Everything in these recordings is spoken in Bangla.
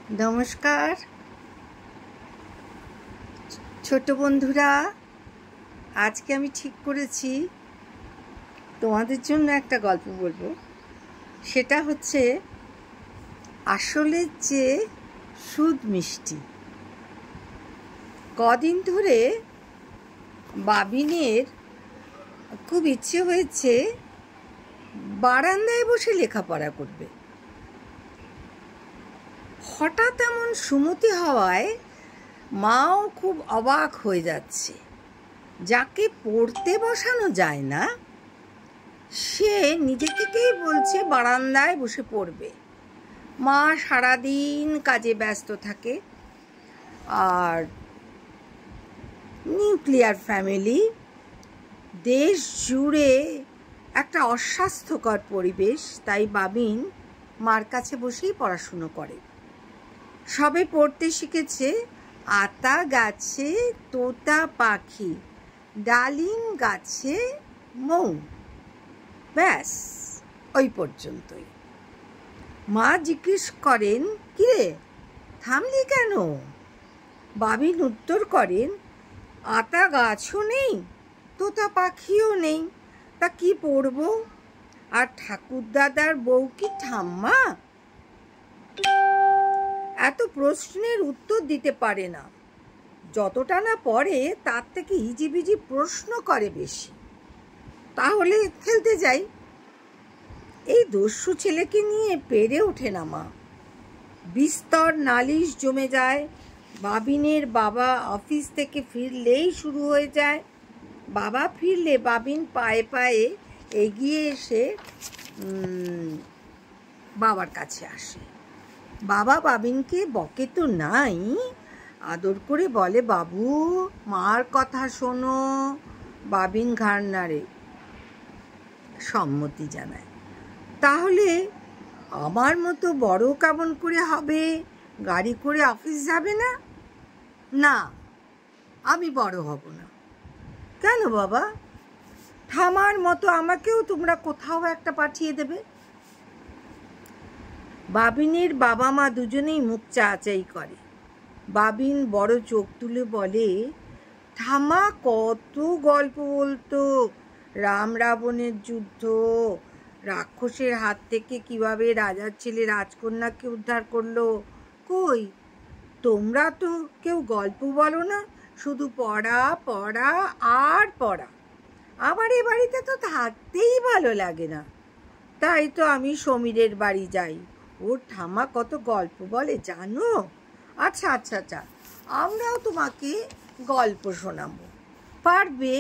নমস্কার ছোট বন্ধুরা, আজকে আমি ঠিক করেছি তোমাদের জন্য একটা গল্প বলবো। সেটা হচ্ছে আসলের চেয়ে সুদ মিষ্টি। কদিন ধরে বাবিনের খুব ইচ্ছে হয়েছে বারান্দায় বসে লেখাপড়া করবে। হঠাৎ এমন সুমতি হওয়ায় মাও খুব অবাক হয়ে যাচ্ছে। যাকে পড়তে বসানো যায় না সে নিজে থেকেই বলছে বারান্দায় বসে পড়বে। মা সারাদিন কাজে ব্যস্ত থাকে, আর নিউক্লিয়ার ফ্যামিলি, দেশ জুড়ে একটা অস্বাস্থ্যকর পরিবেশ। তাই বাবিন মার কাছে বসেই পড়াশুনো করে। সবে পড়তে শিখেছে আতা গাছে তোতা পাখি, ডালিম গাছে মৌ, ব্যাস ওই পর্যন্তই। মা জিজ্ঞেস করেন, কিরে থামলি কেন? বাবিন উত্তর করেন, আতা গাছও নেই, তোতা পাখিও নেই, তা কি পড়ব? আর ঠাকুরদাদার বউ কি ঠাম্মা? এত প্রশ্নের উত্তর দিতে পারে না। যতটা না পড়ে তার থেকে হিজিবিজি প্রশ্ন করে বেশি। তাহলে খেলতে যাই। এই দস্যু ছেলেকে নিয়ে পেরে ওঠে না মা। বিস্তর নালিশ জমে যায়। বাবিনের বাবা অফিস থেকে ফিরলেই শুরু হয়ে যায়। বাবা ফিরলে বাবিন পায়ে পায়ে এগিয়ে এসে বাবার কাছে আসে। বাবা বাবিনকে বকে তো নাই, আদর করে বলে, বাবু মার কথা শোনো। বাবিন ঘাড় নাড়ে, সম্মতি জানায়। তাহলে আমার মতো বড় কেমন করে হবে? গাড়ি করে অফিস যাবে না? না, আমি বড় হব না। কেন বাবা? ঠামার মতো আমাকেও তোমরা কোথাও একটা পাঠিয়ে দেবে। বাবিনের বাবা মা দুজনেই মুখ চাচাই করে। বাবিন বড় চোখ তুলে বলে, ঠামা কত গল্প বলতো, রাম রাবণের যুদ্ধ, রাক্ষসের হাত থেকে কিভাবে রাজার ছেলে রাজকন্যাকে উদ্ধার করলো। কই, তোমরা তো কেউ গল্প বলো না, শুধু পড়া পড়া আর পড়া। আমার এ বাড়িতে তো থাকতেই ভালো লাগে না। তাই তো আমি সমীরের বাড়ি যাই। ওর ঠামা কত গল্প বলে জানো? আচ্ছা আচ্ছা আচ্ছা, আমরাও তোমাকে গল্প শোনাবো। পারবে?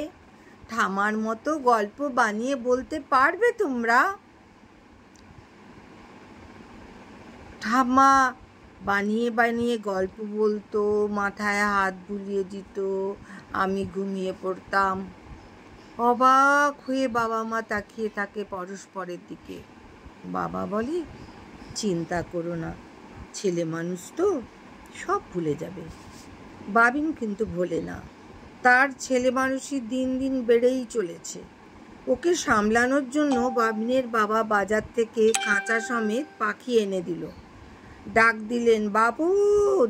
ঠামার মতো গল্প বানিয়ে বলতে পারবে তোমরা? ঠাম্মা বানিয়ে বানিয়ে গল্প বলতো, মাথায় হাত বুলিয়ে দিত, আমি ঘুমিয়ে পড়তাম। অবাক হয়ে বাবা মা তাকিয়ে থাকে পরস্পরের দিকে। বাবা বলে, চিন্তা করো না, ছেলে মানুষ তো সব ভুলে যাবে। বাবিন কিন্তু ভোলে না। তার ছেলে মানুষই দিন দিন বেড়েই চলেছে। ওকে সামলানোর জন্য বাবিনের বাবা বাজার থেকে কাঁচা সমেত পাখি এনে দিল। ডাক দিলেন, বাবু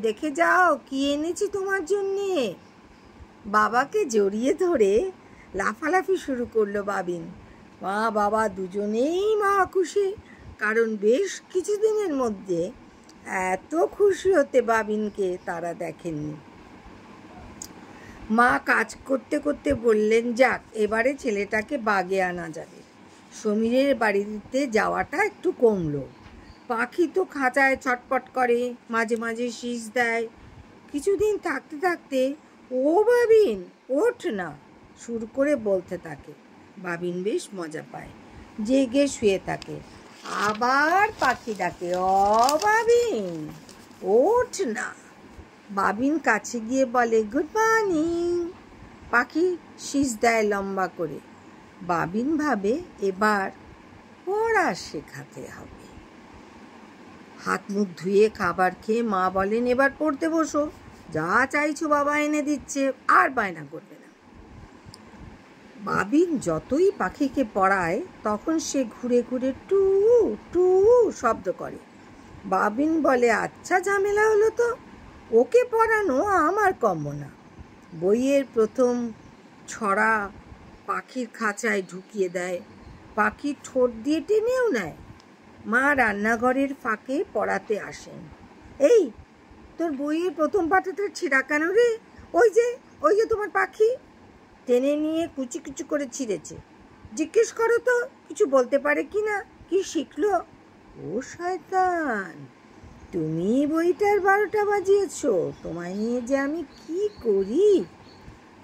দেখে যাও কি এনেছি তোমার জন্যে। বাবাকে জড়িয়ে ধরে লাফালাফি শুরু করলো বাবিন। মা বাবা দুজনেই মহা খুশি, কারণ বেশ কিছুদিনের মধ্যে এত খুশি হতে বাবিনকে তারা দেখেননি। মা কাজ করতে করতে বললেন, যাক এবারে ছেলেটাকে বাগে আনা যাবে। সমীরের বাড়িতে যাওয়াটা একটু কমলো। পাখি তো খাঁচায় ছটপট করে, মাঝে মাঝে শীষ দেয়। কিছুদিন থাকতে থাকতে ও বাবিন ওঠ না শুরু করে বলতে থাকে। বাবিন বেশ মজা পায়, জেগে শুয়ে থাকে। আবার পাখি ডাকে, অ বাবিন ওঠ না। বাবিন কাছে গিয়ে বলে, গুড মর্নিং। পাখি শীষ দেয় লম্বা করে। বাবিন ভাবে এবার পড়া শেখাতে হবে। হাত মুখ ধুয়ে খাবার খেয়ে মা বলেন, এবার পড়তে বসো, যা চাইছো বাবা এনে দিচ্ছে, আর বায়না করবে না। বাবিন যতই পাখিকে পড়ায় তখন সে ঘুরে ঘুরে টু টু শব্দ করে। বাবিন বলে, আচ্ছা ঝামেলা হলো তো, ওকে পড়ানো আমার কম্য না। বইয়ের প্রথম ছড়া পাখির খাঁচায় ঢুকিয়ে দেয়, পাখি ঠোঁট দিয়ে টেনেও নেয়। মা রান্নাঘরের ফাঁকে পড়াতে আসেন। এই, তোর বইয়ের প্রথম পাতাটা ছিঁড়া কেন রে? ওই যে তোমার পাখি। টেনে নিয়ে কুচি কুচি করে ছিঁড়েছে। জিজ্ঞেস করো তো কিছু বলতে পারে কি না, কি শিখলো। ও শয়তান, তুমি বইটার 12টা বাজিয়েছ, তোমায় নিয়ে যে আমি কি করি।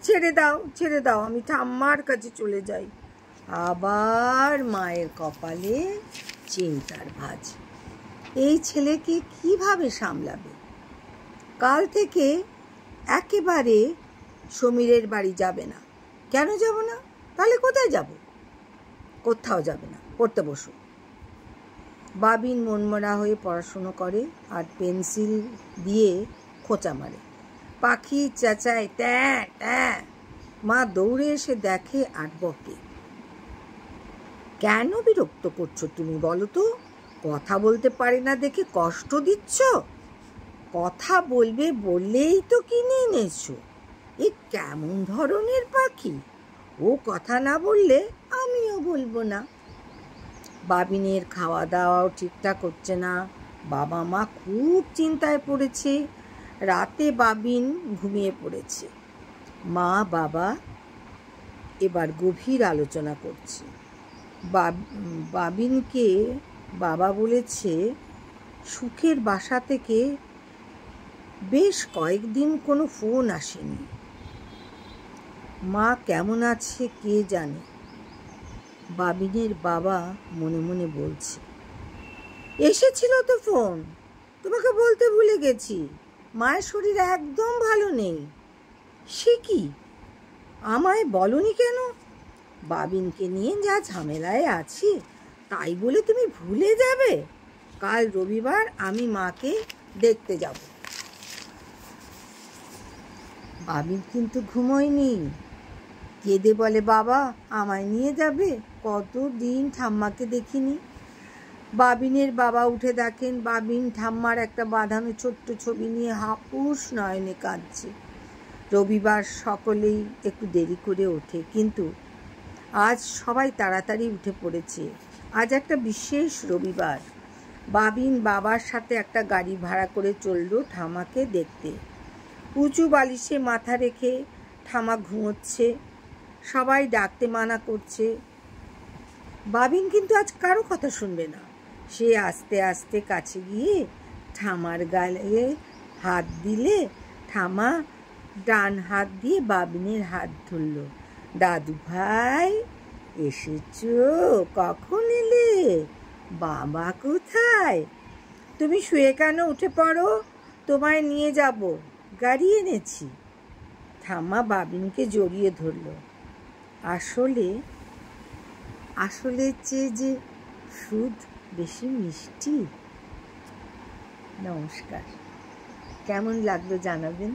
ছেড়ে দাও, আমি ঠাম্মার কাছে চলে যাই। আবার মায়ের কপালে চিন্তার ভাঁজ। এই ছেলেকে কিভাবে সামলাবে? কাল থেকে একেবারে সমীরের বাড়ি যাবে না। কেন যাব না? তাহলে কোথায় যাব? কোথাও যাবে না, পড়তে বসো। বাবিন মনমরা হয়ে পড়াশুনো করে আর পেন্সিল দিয়ে খোঁচা মারে। পাখি চেঁচায়, ট্যাঁ ট্যাঁ। মা দৌড়ে এসে দেখে আর বকে। কেন বিরক্ত করছো তুমি বলো তো? কথা বলতে পারে না দেখে কষ্ট দিচ্ছ? কথা বলবে বললেই তো কিনে এনেছো। এ কেমন ধরনের পাখি? ও কথা না বললে আমিও বলবো না। বাবিনের খাওয়া দাওয়াও ঠিকঠাক হচ্ছে না। বাবা মা খুব চিন্তায় পড়েছে। রাতে বাবিন ঘুমিয়ে পড়েছে। মা বাবা এবার গভীর আলোচনা করছে। বাবিনকে বাবা বলেছে, সুখের বাসা থেকে বেশ কয়েকদিন কোনো ফোন আসেনি। মা কেমন আছে কে জানে। বাবিনের বাবা মনে মনে বলছে, এসেছিল তো ফোন, তোমাকে বলতে ভুলে গেছি, মায়ের শরীর একদম ভালো নেই। সে কি, আমায় বলনি কেন? বাবিনকে নিয়ে যা ঝামেলায় আছি তাই বলে তুমি ভুলে যাবে? কাল রবিবার আমি মাকে দেখতে যাব। বাবিন কিন্তু ঘুমোয়নি। কেঁদে বলে, বাবা আমায় নিয়ে যাবে? কতদিন ঠাম্মাকে দেখিনি। বাবিনের বাবা উঠে দেখেন বাবিন ঠাম্মার একটা বাঁধানো ছোট্ট ছবি নিয়ে হাপুস নয়নে কাঁদছে। রবিবার সকলেই একটু দেরি করে ওঠে, কিন্তু আজ সবাই তাড়াতাড়ি উঠে পড়েছে। আজ একটা বিশেষ রবিবার। বাবিন বাবার সাথে একটা গাড়ি ভাড়া করে চলল ঠাম্মাকে দেখতে। উঁচু বালিশে মাথা রেখে ঠাম্মা ঘুমোচ্ছে। সবাই ডাকতে মানা করছে। বাবিন কিন্তু আজ কারো কথা শুনবে না। সে আস্তে আস্তে কাছে গিয়ে ঠাম্মার গালে হাত দিলে ঠাম্মা ডান হাত দিয়ে বাবিনের হাত ধরল। দাদু ভাই এসেছো? কখন এলে? বাবা কোথায়? তুমি শুয়ে কেন? উঠে পড়ো, তোমায় নিয়ে যাব, গাড়ি এনেছি। ঠাম্মা বাবিনকে জড়িয়ে ধরল। আসলে চেয়ে যে সুদ বেশি মিষ্টি। নমস্কার, কেমন লাগলো জানাবেন।